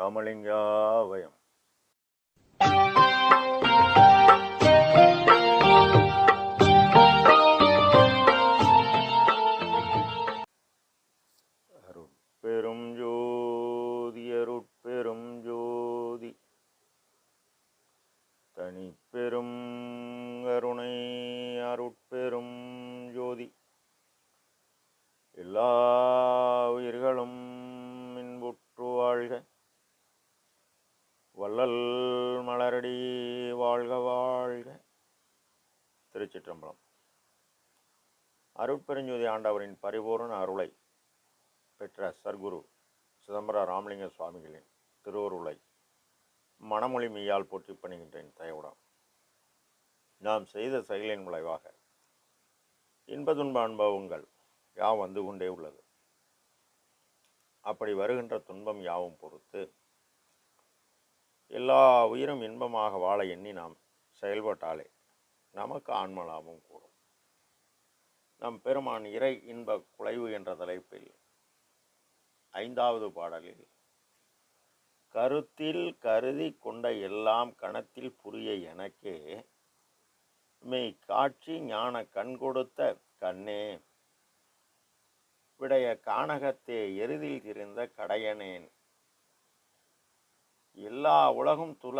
ராமலிங்காவயம். அருட்பெரும் ஜோதி அருட்பெரும் ஜோதி தனிப்பெரும் கருணை அருட்பெரும் ஜோதி எல்லா உயிர்களும் இன்புற்று வாழ்க, வள்ளல் மலரடி வாழ்க வாழ்க. திருச்சிற்றம்பலம். அருட்பெருஞ்சோதி ஆண்டவரின் பரிபூரண அருளை பெற்ற சர்க்குரு சிதம்பர ராமலிங்க சுவாமிகளின் திருவருளை மனமொழி மெய்யால் போற்றி பணிகின்றேன் தயவுடன். நாம் செய்த செயலின் விளைவாக இன்ப துன்ப அனுபவங்கள் யாவும் வந்து கொண்டே உள்ளது. அப்படி வருகின்ற துன்பம் யாவும் பொறுத்து எல்லா உயிரும் இன்பமாக வாழ எண்ணி நாம் செயல்பட்டாலே நமக்கு ஆன்ம லாபம் கூடும். நம் பெருமான் இறை இன்ப குலைவு என்ற தலைப்பில் 5வது பாடலில் கருத்தில் கருதி கொண்ட எல்லாம் கணத்தில் புரிய எனக்கே மெய் காட்சி ஞான கண் கொடுத்த கண்ணே விடைய கானகத்தே எருதில் திரிந்த கடையனேன் எல்லா உலகும் துல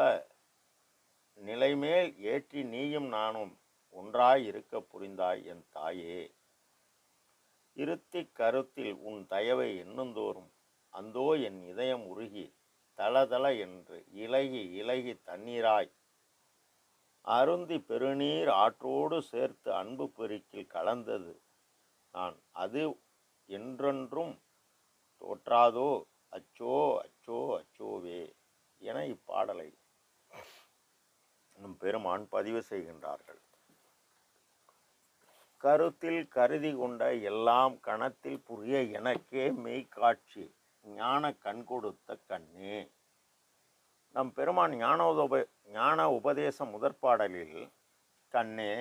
நிலைமேல் ஏற்றி நீயும் நானும் ஒன்றாய் இருக்க புரிந்தாய் என் தாயே. இருத்தி கருத்தில் உன் தயவை எண்ணுந்தோறும் அந்தோ என் இதயம் உருகி தளதள என்று இலகி இலகி தண்ணீராய் அருந்தி பெருநீர் ஆற்றோடு சேர்த்து அன்பு பெருக்கில் கலந்தது நான் அது என்றென்றும் தோற்றாதோ அச்சோ அச்சோ அச்சோவே என இப்பாடலை நம் பெருமான் பதிவு செய்கின்றார்கள். கருத்தில் கருதி கொண்ட எல்லாம் கணத்தில் புரிய எனக்கே மெய்காட்சி ஞான கண் கொடுத்த கண்ணே. நம் பெருமான் ஞான உபதேச முதற்பாடலில் கண்ணே,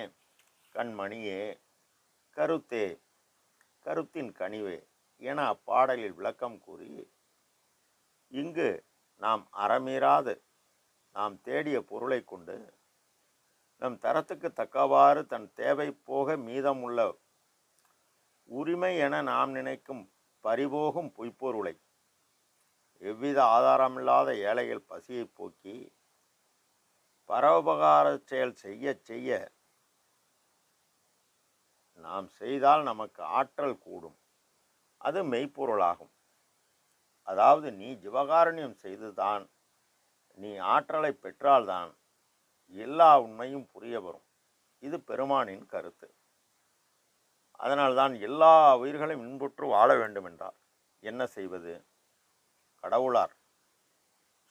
கண்மணியே, கருத்தே, கருத்தின் கனிவே என அப்பாடலில் விளக்கம் கூறி, இங்கு நாம் அறமீறாது நாம் தேடிய பொருளை கொண்டு நம் தரத்துக்கு தக்கவாறு தன் தேவை போக மீதமுள்ள உரிமை என நாம் நினைக்கும் பறிபோகும் பொய்ப்பொருளை எவ்வித ஆதாரமில்லாத ஏழைகள் பசியை போக்கி பரோபகார செயல் செய்ய செய்ய நாம் செய்தால் நமக்கு ஆற்றல் கூடும். அது மெய்ப்பொருளாகும். அதாவது நீ ஜீவகாருண்யம் செய்துதான் நீ ஆற்றலை பெற்றால்தான் எல்லா உண்மையும் புரிய வரும். இது பெருமானின் கருத்து. அதனால்தான் எல்லா உயிர்களும் இன்புற்று வாழ வேண்டும் என்றார். என்ன செய்வது? கடவுளார்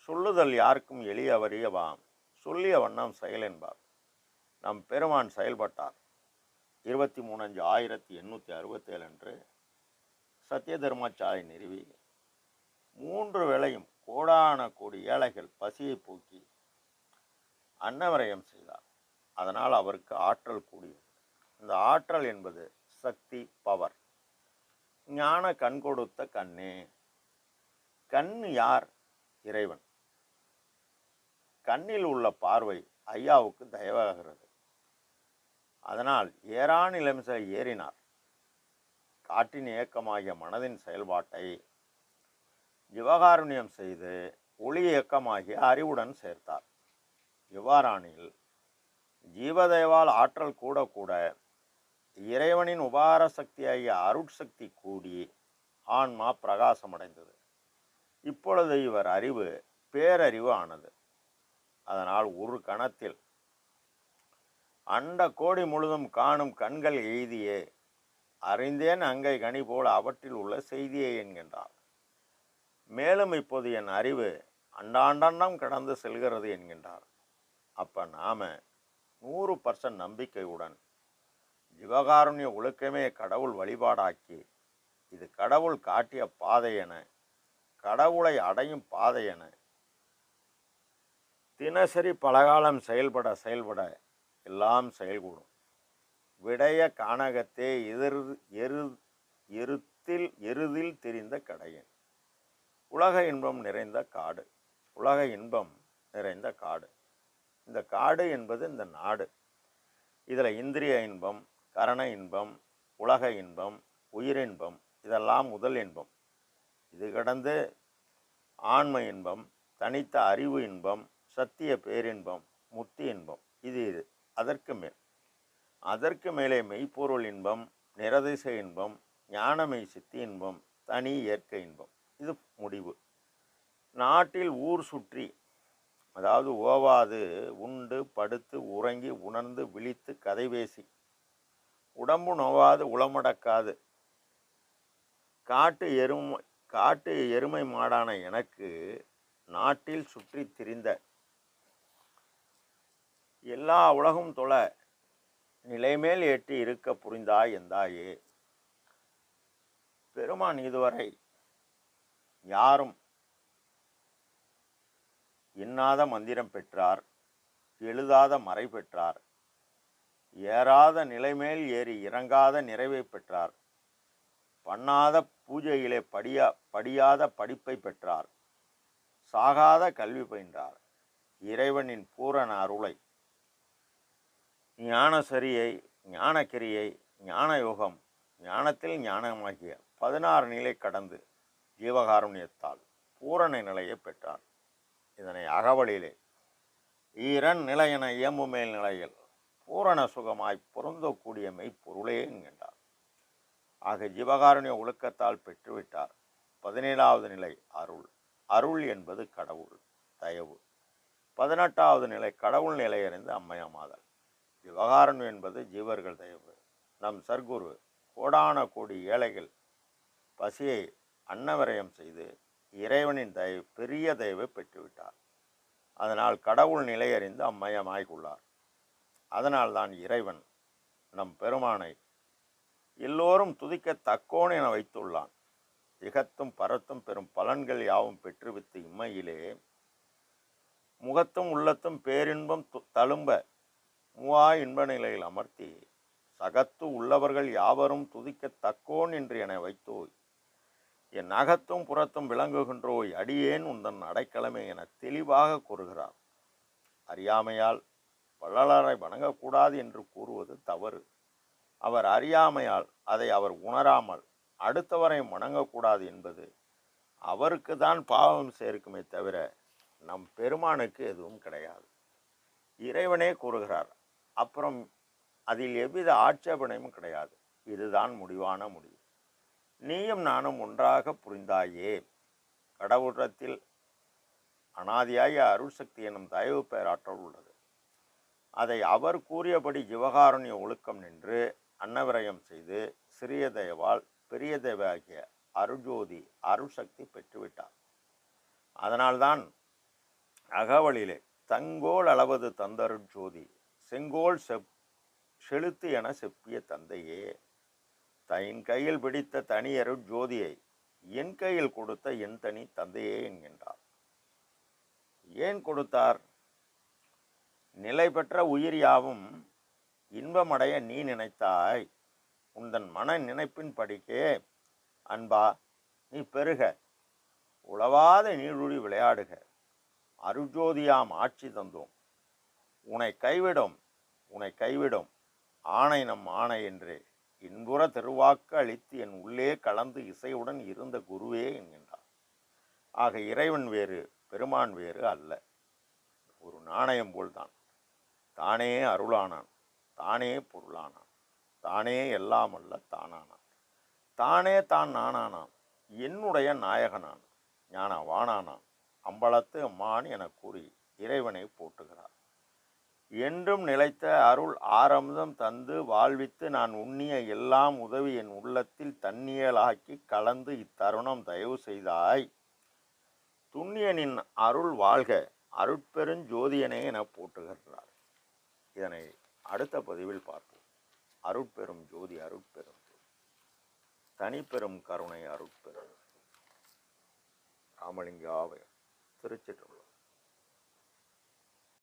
சொல்லுதல் யாருக்கும் எளிய வறியவாம், சொல்லிய வண்ணம் செயல் என்பார். நம் பெருமான் செயல்பட்டார். 23/5/1867 அன்று சத்திய தர்மசாலை நிறுவி 3 வேளையும் கோடான கோடி ஏழைகள் பசியை போக்கி அன்னவரயம் செய்தார். அதனால் அவருக்கு ஆற்றல் கூடியது. இந்த ஆற்றல் என்பது சக்தி, பவர். ஞான கண் கொடுத்த கண்ணே. கண் யார்? இறைவன். கண்ணில் உள்ள பார்வை ஐயாவுக்கு தயவாகிறது. அதனால் ஏறான் இளமிசை ஏறினார். காற்றின் இயக்கமாகிய மனதின் செயல்பாட்டை ஜீவகாருண்யம் செய்து ஒளி இயக்கமாகிய அறிவுடன் சேர்த்தார். இவ்வாறானில் ஜீவதேவால் ஆற்றல் கூட கூட இறைவனின் உபார சக்தியாகிய அருட்சக்தி கூடி ஆன்மா பிரகாசமடைந்தது. இப்பொழுது இவர் அறிவு பேரறிவு ஆனது. அதனால் ஒரு கணத்தில் அண்ட கோடி முழுதும் காணும் கண்கள் எய்தியே அறிந்தேன் அங்கை கனி போல அவற்றில் உள்ள செய்தியே என்கின்றார். மேலும் இப்போது என் அறிவு அண்டாண்டண்டம் கடந்து செல்கிறது என்கின்றார். அப்போ நாம் 100% நம்பிக்கையுடன் ஜீவகாருண்ய ஒழுக்கமே கடவுள் வழிபாடாக்கி இது கடவுள் காட்டிய பாதை என, கடவுளை அடையும் பாதை என தினசரி பலகாலம் செயல்பட எல்லாம் செயல்கூடும். விடைய கானகத்தே எருதில் தெரிந்த கடையன். உலக இன்பம் நிறைந்த காடு. உலக இன்பம் நிறைந்த காடு. இந்த காடு என்பது இந்த நாடு. இதில் இந்திரிய இன்பம், கரண இன்பம், உலக இன்பம், உயிரின்பம் இதெல்லாம் முதல் இன்பம். இது கடந்து ஆன்ம இன்பம், தனித்த அறிவு இன்பம், சத்திய பேரின்பம், முத்தி இன்பம் இது அதற்கு மேலே மெய்ப்பொருள் இன்பம், நிரதிசை இன்பம், ஞானமை சித்தி இன்பம், தனி இயற்கை இன்பம் இது முடிவு. நாட்டில் ஊர் சுற்றி, அதாவது ஓவாது உண்டு படுத்து உறங்கி உணர்ந்து விழித்து கதை பேசி உடம்பு நோவாது உளமடக்காது காட்டு எருமை மாடான எனக்கு நாட்டில் சுற்றி திரிந்த எல்லா உலகும் தொழ நிலைமேல் ஏற்றி இருக்க புரிந்தாய் எந்தாயே. பெருமான் இதுவரை யாரும் எண்ணாத மந்திரம் பெற்றார், எழுதாத மறை பெற்றார், ஏறாத நிலைமேல் ஏறி இறங்காத நிறைவை பெற்றார், பண்ணாத பூஜையிலே படியாத படிப்பை பெற்றார், சாகாத கல்வி பயின்றார். இறைவனின் பூரண அருளை, ஞானசரியை, ஞானக்கிரியை, ஞான யோகம், ஞானத்தில் ஞானமாகிய 16 நிலை கடந்து ஜீவகாருண்யத்தால் பூரண நிலையை பெற்றார். இதனை அகவலிலே ஈரன் நிலையென இயம்பு மேல் நிலையில் பூரண சுகமாய் பொருந்தக்கூடிய மெய்ப்பொருளே என்கின்றார். ஆக ஜீவகாருண்ய ஒழுக்கத்தால் பெற்றுவிட்டார். 17வது நிலை அருள். அருள் என்பது கடவுள் தயவு. 18வது நிலை கடவுள் நிலையறிந்து அம்மையமாதல். ஜீவகாருண்யம் என்பது ஜீவர்கள் தயவு. நம் சர்க்குரு கோடான கோடி ஏழைகள் பசியை அன்னவரயம் செய்து இறைவனின் தயவு பெரிய தயவை பெற்றுவிட்டார். அதனால் கடவுள் நிலையறிந்து அம்மையமாய்க்குள்ளார். அதனால்தான் இறைவன் நம் பெருமானை எல்லோரும் துதிக்க தக்கோன் என வைத்துள்ளான். இகத்தும் பரத்தும் பெரும் பலன்கள் யாவும் பெற்றுவித்து இம்மையிலே முகத்தும் உள்ளத்தும் பேரின்பம் தழும்ப மூவா இன்ப நிலையில் அமர்த்தி சகத்து உள்ளவர்கள் யாவரும் துதிக்க தக்கோன் என்று என வைத்தோய், என் அகத்தும் புறத்தும் விளங்குகின்றோய், அடியேன் உந்தன் அடைக்கலமே என தெளிவாக கூறுகிறார். அறியாமையால் வள்ளலாரை வணங்கக்கூடாது என்று கூறுவது தவறு. அவர் அறியாமையால் அதை அவர் உணராமல் அடுத்தவரை வணங்கக்கூடாது என்பது அவருக்கு தான் பாவம் சேர்க்குமே தவிர நம் பெருமானுக்கு எதுவும் கிடையாது. இறைவனே கூறுகிறார். அப்புறம் அதில் எவ்வித ஆட்சேபனையும் கிடையாது. இதுதான் முடிவான முடிவு. நீயும் நானும் ஒன்றாக புரிந்தாயே. கடவுளத்தில் அனாதியாய அருள் சக்தி எனும் தயவு பேராற்றல் உள்ளது. அதை அவர் கூறியபடி ஜீவகாருண்ய ஒழுக்கம் நின்று அன்னவிரயம் செய்து சிறிய தயவால் பெரிய தயவு ஆகிய அருஜோதி அருள் சக்தி பெற்றுவிட்டார். அதனால்தான் அகவலிலே தங்கோல் அளவது தந்தருட் ஜோதி செங்கோல் செலுத்து என செப்பிய தந்தையே, தன் கையில் பிடித்த தனி அருட் ஜோதியை என் கையில் கொடுத்த என் தனி தந்தையே என்கின்றார். ஏன் கொடுத்தார்? நிலை பெற்ற உயிர் யாவும் இன்பமடைய நீ நினைத்தாய். உந்தன் மன நினைப்பின் படிக்கே அன்பா நீ பெருக, உளவாத நீருழி விளையாடுக, அருஜோதியாம் ஆட்சி தந்தோம், உன்னை கைவிடும் ஆணை நம் ஆணை என்றே இன்புற திருவாக்கு அளித்து என் உள்ளே கலந்து இசையுடன் இருந்த குருவே என்கின்றார். ஆக இறைவன் வேறு பெருமான் வேறு அல்ல. ஒரு நாணயம் போல்தான். தானே அருளானான், தானே பொருளானான், தானே எல்லாம் அல்ல தானானான், தானே தான் நானானான், என்னுடைய நாயகனான், ஞானவானானான், அம்பலத்து அம்மான் என கூறி இறைவனை போற்றுகிறார். என்றும் நிலைத்த அருள் ஆரம்பம் தந்து வாழ்வித்து நான் உண்ணிய எல்லாம் உதவி என் உள்ளத்தில் தன்னியலாக்கி கலந்து இத்தருணம் தயவு செய்தாய். துண்ணியனின் அருள் வாழ்க, அருட்பெருஞ்சோதியனே என போற்றுகிறார். இதனை அடுத்த பதிவில் பார்ப்போம். அருட்பெரும் ஜோதி, அருட்பெரும் ஜோதி, தனிப்பெரும் கருணை, அருட்பெரும் ராமலிங்காவை திருச்சிற்றம்பலம்.